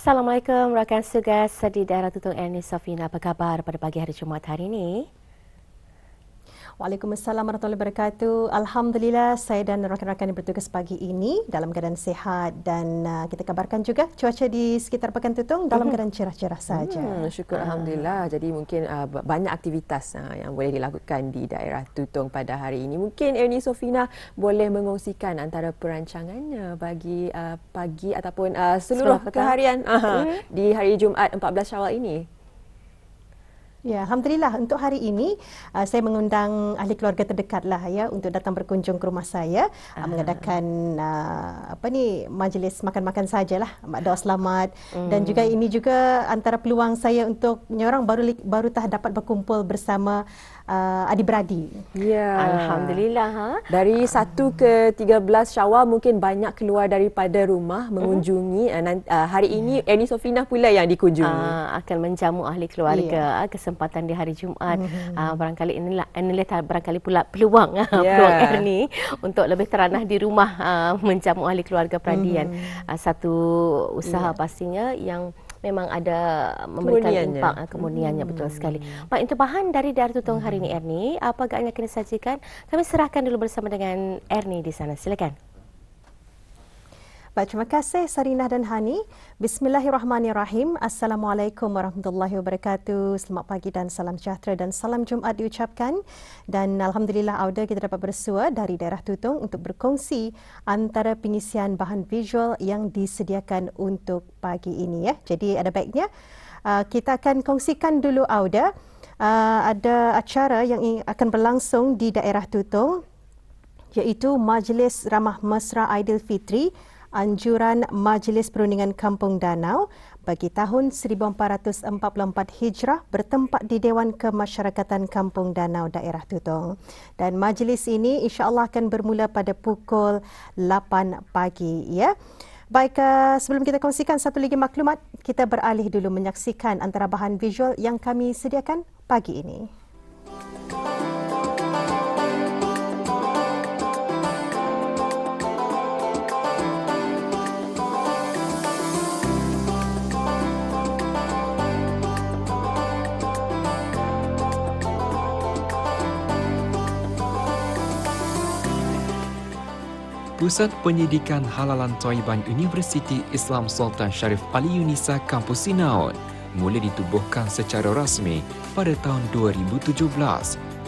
Assalamualaikum rakan tugas di daerah Tutong Ernie Safina. Apa khabar pada pagi hari Jumaat hari ini? Waalaikumsalam warahmatullahi wabarakatuh. Alhamdulillah, saya dan rakan-rakan yang bertugas pagi ini dalam keadaan sihat dan kita kabarkan juga cuaca di sekitar Pekan Tutong dalam keadaan cerah-cerah saja. Syukur Alhamdulillah. Jadi mungkin banyak aktivitas yang boleh dilakukan di daerah Tutong pada hari ini. Mungkin Ernie Safina boleh mengongsikan antara perancangannya bagi pagi ataupun seluruh keharian di hari Jumaat 14 Syawal ini. Ya, Alhamdulillah untuk hari ini saya mengundang ahli keluarga terdekat lah ya untuk datang berkunjung ke rumah saya mengadakan majlis makan-makan sajalah, doa selamat dan juga ini juga antara peluang saya untuk nyorang baru dapat berkumpul bersama adik-beradik. Ya. Alhamdulillah. Dari 1 ke 13 Syawal mungkin banyak keluar daripada rumah mengunjungi. Hari ini Ernie Safina pula yang dikunjungi. Akan menjamu ahli keluarga kesempatan di hari Jumaat. Barangkali inilah barangkali pula peluang Ernie untuk lebih teranah di rumah menjamu ahli keluarga peradian. Satu usaha pastinya yang memang ada memberikan impak kemuniannya, betul sekali. Baik, untuk bahan dari daerah Tutong hari ini Ernie, apa agaknya kena sajikan? Kami serahkan dulu bersama dengan Ernie di sana. Silakan. Baik, terima kasih Sarinah dan Hani. Bismillahirrahmanirrahim. Assalamualaikum warahmatullahi wabarakatuh. Selamat pagi dan salam sejahtera dan salam Jumaat diucapkan. Dan Alhamdulillah Auda kita dapat bersua dari daerah Tutong untuk berkongsi antara pengisian bahan visual yang disediakan untuk pagi ini ya. Jadi ada baiknya kita akan kongsikan dulu Auda. Ada acara yang akan berlangsung di daerah Tutong iaitu Majlis Ramah Mesra Aidilfitri Anjuran Majlis Perundingan Kampung Danau bagi tahun 1444 Hijrah bertempat di Dewan Kemasyarakatan Kampung Danau daerah Tutong. Dan majlis ini insya-Allah akan bermula pada pukul 8 pagi ya. Baik, sebelum kita kongsikan satu lagi maklumat, kita beralih dulu menyaksikan antara bahan visual yang kami sediakan pagi ini. Pusat Pendidikan Halalan Thaiban Universiti Islam Sultan Sharif Ali Yunisa Kampus Sinaun mula ditubuhkan secara rasmi pada tahun 2017.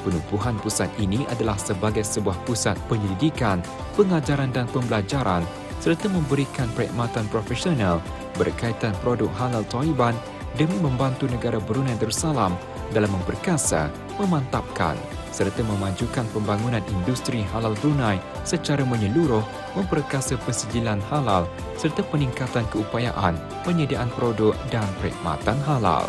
Penubuhan pusat ini adalah sebagai sebuah pusat penyelidikan, pengajaran dan pembelajaran serta memberikan perkhidmatan profesional berkaitan produk halal Thaiban demi membantu negara Brunei Darussalam dalam memperkasa, memantapkan serta memajukan pembangunan industri halal Brunei secara menyeluruh, memperkasa pensijilan halal serta peningkatan keupayaan penyediaan produk dan perkhidmatan halal.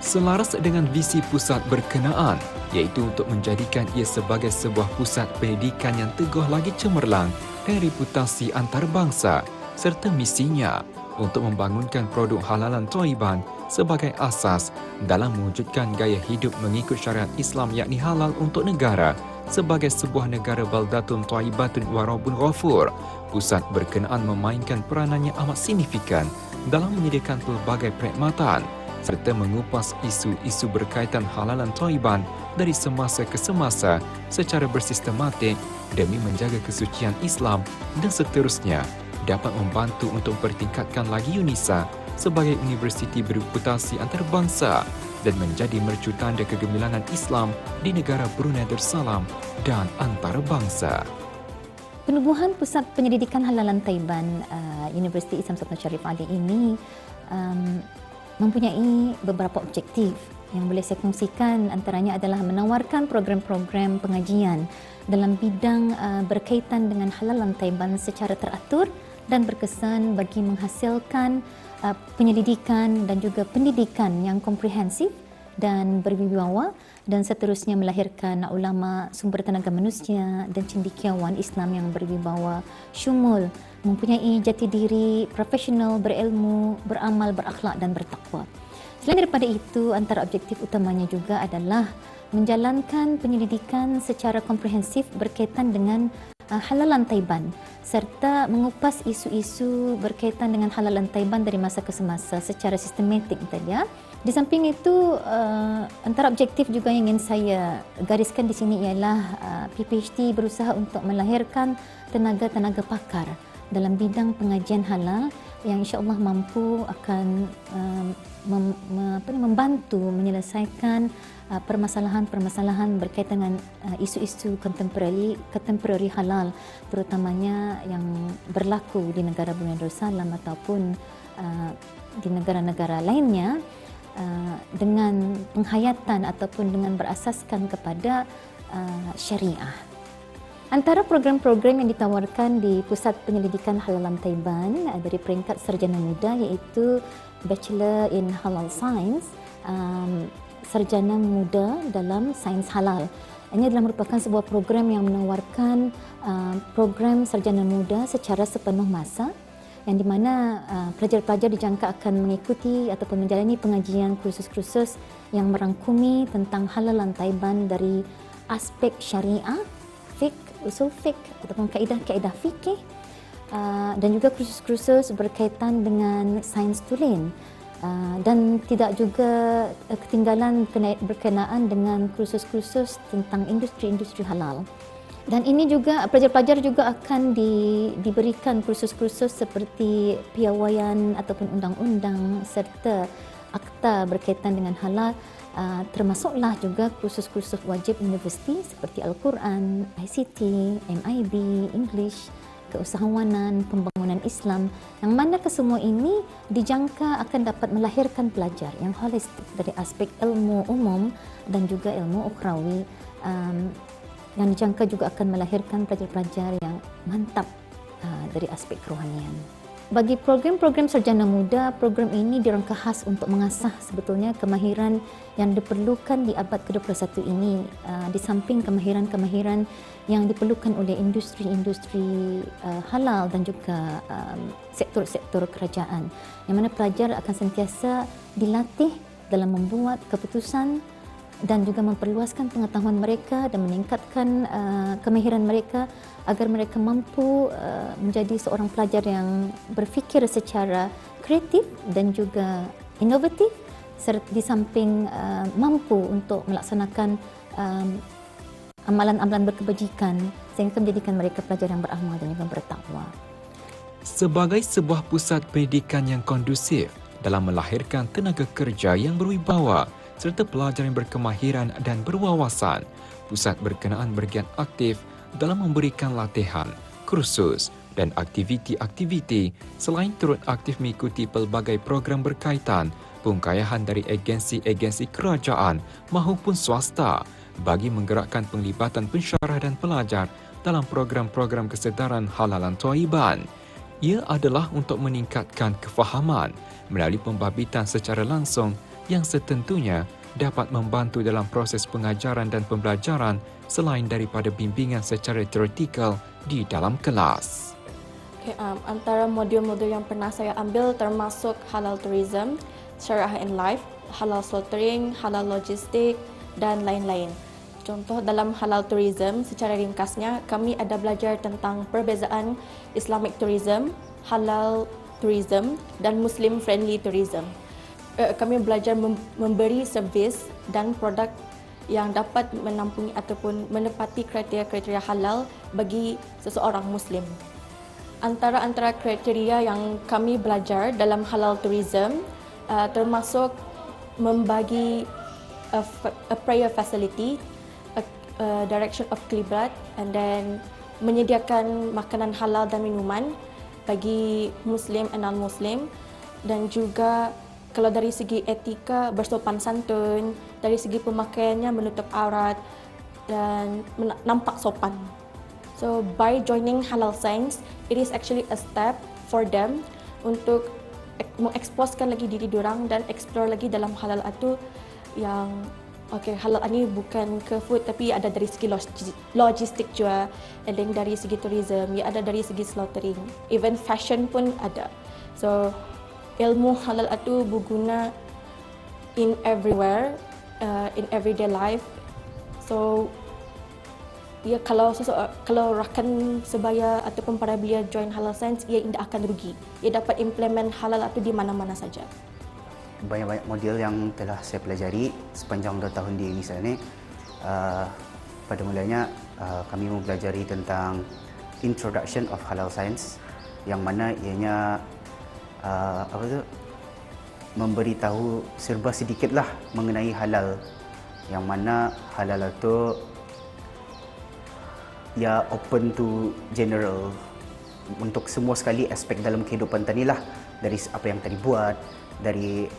Selaras dengan visi pusat berkenaan, iaitu untuk menjadikan ia sebagai sebuah pusat pendidikan yang teguh lagi cemerlang dan reputasi antarabangsa serta misinya untuk membangunkan produk halalan Thaiban sebagai asas dalam mewujudkan gaya hidup mengikut syariat Islam yakni halal untuk negara sebagai sebuah negara baldatun thaibatun wa rabbun ghafur. Pusat berkenaan memainkan peranannya amat signifikan dalam menyediakan pelbagai perkhidmatan serta mengupas isu-isu berkaitan halalan Thaiban dari semasa ke semasa secara bersistematik demi menjaga kesucian Islam dan seterusnya dapat membantu untuk mempertingkatkan lagi UNISA sebagai universiti bereputasi antarabangsa dan menjadi mercu tanda kegemilangan Islam di negara Brunei Darussalam dan antarabangsa. Penubuhan Pusat Penyelidikan Halalan Thaiban Universiti Islam Sultan Sharif Ali ini mempunyai beberapa objektif yang boleh saya kongsikan, antaranya adalah menawarkan program-program pengajian dalam bidang berkaitan dengan halalan Thaiban secara teratur dan berkesan bagi menghasilkan penyelidikan dan juga pendidikan yang komprehensif dan berwibawa dan seterusnya melahirkan ulama sumber tenaga manusia dan cendekiawan Islam yang berwibawa, syumul, mempunyai jati diri, profesional, berilmu, beramal, berakhlak dan bertakwa. Selain daripada itu, antara objektif utamanya juga adalah menjalankan penyelidikan secara komprehensif berkaitan dengan halalan Taiban serta mengupas isu-isu berkaitan dengan halalan Taiban dari masa ke semasa secara sistematik tadi ya. Di samping itu antara objektif juga yang ingin saya gariskan di sini ialah PPHT berusaha untuk melahirkan tenaga-tenaga pakar dalam bidang pengajian halal yang insya-Allah mampu akan membantu menyelesaikan permasalahan-permasalahan berkaitan dengan isu-isu contemporary halal, terutamanya yang berlaku di negara Brunei Darussalam ataupun di negara-negara lainnya, dengan penghayatan ataupun dengan berasaskan kepada syariah. Antara program-program yang ditawarkan di Pusat Penyelidikan Halalan Taiban dari peringkat sarjana muda iaitu Bachelor in Halal Science, sarjana muda dalam sains halal. Ini adalah merupakan sebuah program yang menawarkan program sarjana muda secara sepenuh masa, yang di mana pelajar-pelajar dijangka akan mengikuti ataupun menjalani pengajian kursus-kursus yang merangkumi tentang halalan Taiban dari aspek syariah, fiqh, usul fiqh ataupun kaedah-kaedah fikih, dan juga kursus-kursus berkaitan dengan sains tulen. Dan tidak juga ketinggalan berkenaan dengan kursus-kursus tentang industri-industri halal. Dan ini juga pelajar-pelajar juga akan diberikan kursus-kursus seperti piawaian ataupun undang-undang serta akta berkaitan dengan halal, termasuklah juga kursus-kursus wajib universiti seperti Al-Quran, ICT, MIB, English, keusahawanan, pembangunan Islam, yang mana kesemua ini dijangka akan dapat melahirkan pelajar yang holistik dari aspek ilmu umum dan juga ilmu ukhrawi, yang dijangka juga akan melahirkan pelajar-pelajar yang mantap dari aspek kerohanian. Bagi program-program sarjana muda, program ini dirangka khas untuk mengasah sebetulnya kemahiran yang diperlukan di abad ke-21 ini, di samping kemahiran-kemahiran yang diperlukan oleh industri-industri halal dan juga sektor-sektor kerajaan, yang mana pelajar akan sentiasa dilatih dalam membuat keputusan dan juga memperluaskan pengetahuan mereka dan meningkatkan kemahiran mereka agar mereka mampu menjadi seorang pelajar yang berfikir secara kreatif dan juga inovatif, serta di samping mampu untuk melaksanakan amalan-amalan berkebajikan sehingga menjadikan mereka pelajar yang beramal dan juga bertakwa. Sebagai sebuah pusat pendidikan yang kondusif dalam melahirkan tenaga kerja yang berwibawa serta pelajar yang berkemahiran dan berwawasan, pusat berkenaan bergiat aktif dalam memberikan latihan, kursus dan aktiviti-aktiviti selain turut aktif mengikuti pelbagai program berkaitan penggayahan dari agensi-agensi kerajaan maupun swasta bagi menggerakkan penglibatan pensyarah dan pelajar dalam program-program kesedaran halalan Taiban. Ia adalah untuk meningkatkan kefahaman melalui pembabbitan secara langsung yang setentunya dapat membantu dalam proses pengajaran dan pembelajaran selain daripada bimbingan secara teoretikal di dalam kelas. Antara modul-modul yang pernah saya ambil termasuk halal tourism, syariah and life, halal slaughtering, halal logistik dan lain-lain. Contoh dalam halal tourism, secara ringkasnya kami ada belajar tentang perbezaan Islamic tourism, halal tourism dan Muslim friendly tourism. Kami belajar memberi servis dan produk yang dapat menampungi ataupun menepati kriteria-kriteria halal bagi seseorang Muslim. Antara kriteria yang kami belajar dalam halal tourism termasuk membagi a prayer facility, a direction of qiblat, and then menyediakan makanan halal dan minuman bagi Muslim dan non-Muslim, dan juga kalau dari segi etika bersopan santun, dari segi pemakaiannya menutup aurat dan nampak sopan. So by joining Halal Science, it is actually a step for them untuk mengeksposkan lagi diri diorang dan explore lagi dalam halal itu yang halal ini bukan ke food tapi ada dari segi logistik juga, and then dari segi tourism, ya ada dari segi slaughtering, even fashion pun ada. So ilmu halal itu berguna in everywhere, in everyday life. So ia kalau rakan sebaya ataupun para belia join Halal Science, ia tidak akan rugi. Ia dapat implement halal itu di mana-mana saja. Banyak-banyak model yang telah saya pelajari sepanjang 2 tahun di UNISA ini. Pada mulanya kami mempelajari tentang Introduction of Halal Science, yang mana ianya memberitahu serba sedikitlah mengenai halal, yang mana halal itu ya open to general untuk semua sekali aspek dalam kehidupan tadi lah, dari apa yang tadi buat, dari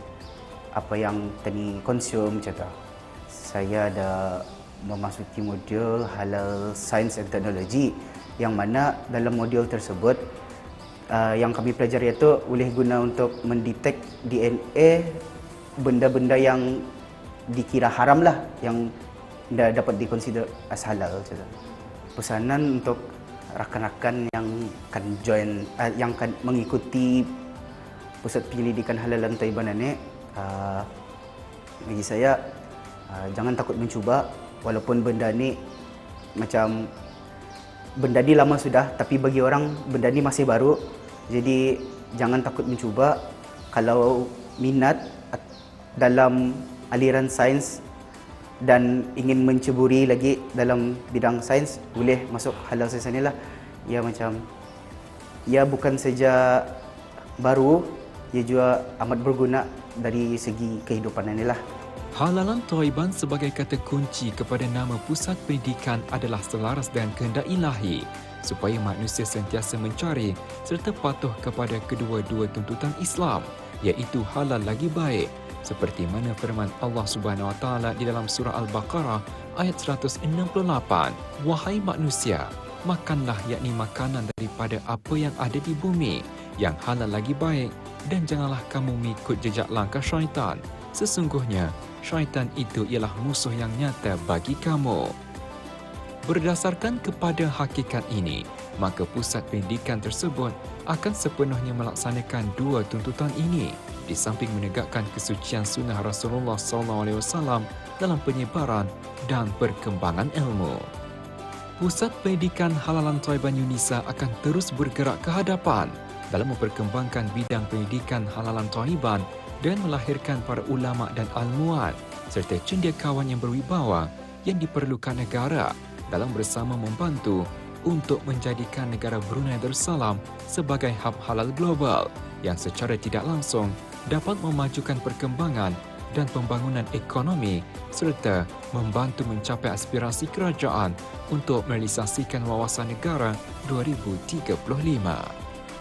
apa yang tadi konsum macam tu. Saya ada memasuki modul Halal Science and Technology, yang mana dalam modul tersebut yang kami pelajari itu boleh guna untuk mendetek DNA benda-benda yang dikira haram lah, yang tidak dapat dikonsider as halal. Pesanan untuk rakan-rakan yang akan join, yang akan mengikuti pusat penyelidikan halalan Thaiban ini, bagi saya jangan takut mencuba, walaupun benda ni macam benda ni lama sudah, tapi bagi orang benda ni masih baru. Jadi jangan takut mencuba. Kalau minat dalam aliran sains dan ingin menceburi lagi dalam bidang sains, boleh masuk Halal Science ni lah. Ya macam, ya bukan saja baru, ia juga amat berguna dari segi kehidupan ini lah. Halalan Thaiban sebagai kata kunci kepada nama pusat pendidikan adalah selaras dengan kehendak ilahi supaya manusia sentiasa mencari serta patuh kepada kedua-dua tuntutan Islam, iaitu halal lagi baik, seperti mana firman Allah Subhanahu Wa Taala di dalam surah Al-Baqarah ayat 168, "Wahai manusia, makanlah yakni makanan daripada apa yang ada di bumi yang halal lagi baik, dan janganlah kamu mengikut jejak langkah syaitan. Sesungguhnya syaitan itu ialah musuh yang nyata bagi kamu." Berdasarkan kepada hakikat ini, maka pusat pendidikan tersebut akan sepenuhnya melaksanakan dua tuntutan ini, di samping menegakkan kesucian sunnah Rasulullah SAW dalam penyebaran dan perkembangan ilmu. Pusat Pendidikan Halalan Thaiban UNISA akan terus bergerak ke hadapan dalam memperkembangkan bidang pendidikan halalan Thaiban dan melahirkan para ulama dan ilmuwan serta cendekiawan yang berwibawa yang diperlukan negara dalam bersama membantu untuk menjadikan negara Brunei Darussalam sebagai hub halal global yang secara tidak langsung dapat memajukan perkembangan dan pembangunan ekonomi serta membantu mencapai aspirasi kerajaan untuk merealisasikan wawasan negara 2035.